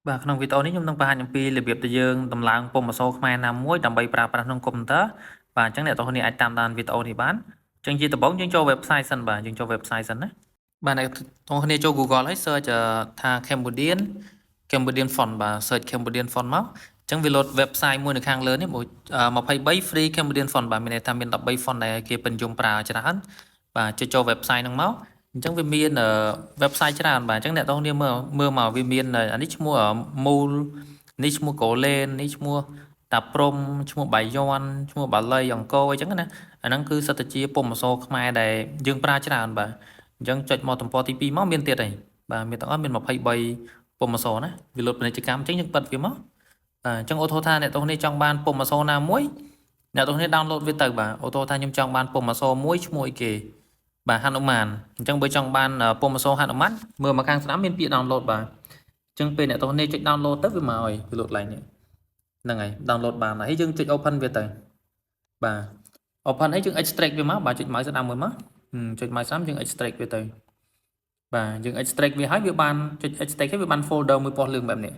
បាទក្នុងវីដេអូនេះខ្ញុំនឹងបង្ហាញអំពីរបៀបដែលយើងតម្លើងពុម្ពអក្សរខ្មែរណាមួយដើម្បីប្រើប្រាស់ក្នុងកុំព្យូទ័របាទអញ្ចឹងអ្នកទាំងគ្នាអាចតាមដានវីដេអូនេះបានអញ្ចឹងជាដំបូងយើងចូល website សិនបាទយើងចូល website សិនណាបាទអ្នកទាំងគ្នាចូល Google ហើយ search ថា Cambodian font បាទ search Cambodian font មកអញ្ចឹងវា load website មួយនៅខាងលើនេះ23 free Cambodian font បាទមានន័យថាមាន13 font ដែលគេពេញនិយមប្រើច្រើនបាទចុចចូល website ហ្នឹងមកអញ្ចឹងវាមាន website ច្រើនបាទអញ្ចឹងអ្នកទាំងគ្នាមើលមកវាមានអានេះឈ្មោះមូលនេះឈ្មោះកូឡេននេះឈ្មោះតាព្រំឈ្មោះបាយ័នឈ្មោះបាលីអង្គរអញ្ចឹងណាអាហ្នឹងគឺសិតតែជាពុម្ពអក្សរខ្មែរដែលយើងប្រើច្រើនបាទអញ្ចឹងចុចមកទំព័រទី2មកមានទៀតហើយបាទមានទាំងអស់មាន23ពុម្ពអក្សរណាវាលុតពាណិជ្ជកម្មអញ្ចឹងយើងបិទវាមកបាទអញ្ចឹងអូថូថាអ្នកទាំងគ្នាចង់បានពុម្ពអក្សរណាមួយអ្នកទាំងគ្នា download វាទៅបាទអូថូថាខ្ញុំចង់បានពុម្ពអក្សរមួយឈ្មោះអីគេបាទហនុមានអញ្ចឹងបើចង់បានពុម្ពអក្សរហនុមានមើលមកខាងស្ដាំមានពាក្យ download បាទអញ្ចឹងពេលអ្នកទាំងគ្នាចុច download ទៅវាមកហើយវាលុតឡើងនេះហ្នឹងហើយ download បានហើយយើងចុច open វាទៅបាទ open ហើយយើង extract វាមកបាទចុច mouse ស្ដាំមួយមកចុច mouse ស្ដាំយើង extract វាទៅបាទយើង extract វាហើយវាបានចុច extract ហើយវាបាន folder មួយពណ៌លឿងបែបនេះ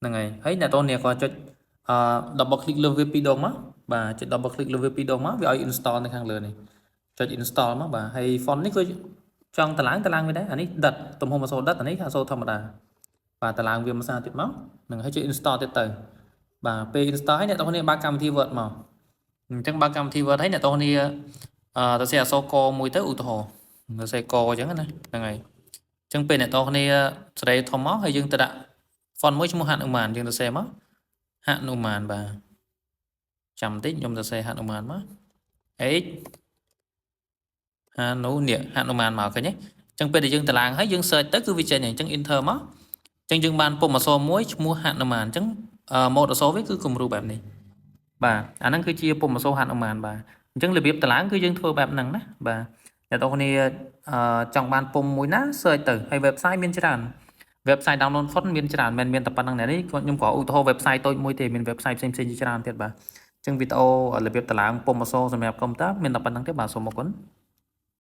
ហ្នឹងហើយអ្នកទាំងគ្នាក៏ចុចdouble click លើវា2ដងមកបាទចុច double click លើវា2ដងមកវាឲ្យ install នៅខាងលើនេះចុច install មកបាទហើយ font នេះគឺចង់តម្លើងវាដែរអានេះដិតទំហំអក្សរដិតអានេះអក្សរធម្មតាបាទតម្លើងវាមួយសារទៀតមកនឹងហើយចុច install ទៀតទៅបាទពេល install ហើយអ្នកទាំងគ្នាបើកកម្មវិធី Word មកអញ្ចឹងបើកកម្មវិធី Word ហើយអ្នកទាំងគ្នាទៅសេអក្សរកមួយទៅឧទាហរណ៍ទៅសេកអញ្ចឹងណាហ្នឹងហើយអញ្ចឹងពេលអ្នកទាំងគ្នាសេរីធំមកហើយយើងទៅដាក់ font មួយឈ្មោះហនុមានយើងទៅសេមកហនុមានបាទចាំបន្តិចខ្ញុំទៅសេហនុមានមក h ហនុមានមកឃើញទេអញ្ចឹងពេលដែលយើងតម្លើងហើយយើង search ទៅគឺវាចេញហើយអញ្ចឹង enter មកអញ្ចឹងយើងបានពុម្ពអក្សរមួយឈ្មោះហនុមានអញ្ចឹងម៉ូដអក្សរវាគឺគំរូបែបនេះបាទអាហ្នឹងគឺជាពុម្ពអក្សរហនុមានបាទអញ្ចឹងរបៀបតម្លើងគឺយើងធ្វើបែបហ្នឹងណាបាទអ្នកទាំងគ្នាចង់បានពុម្ពមួយណា search ទៅហើយ website មានច្រើន website download font មានច្រើនមិនមែនតែប៉ុណ្្នឹងនេះខ្ញុំក៏ឧទាហរណ៍ website តូចមួយទេមាន website ផ្សេងៗជាច្រើនទៀតបាទអញ្ចឹងវីដេអូរបៀបតម្លើងពុម្ពអក្សរសម្រាប់កុំព្យូទ័រមានតែប៉ុណ្្នឹងទេបាទសូមអរគុណ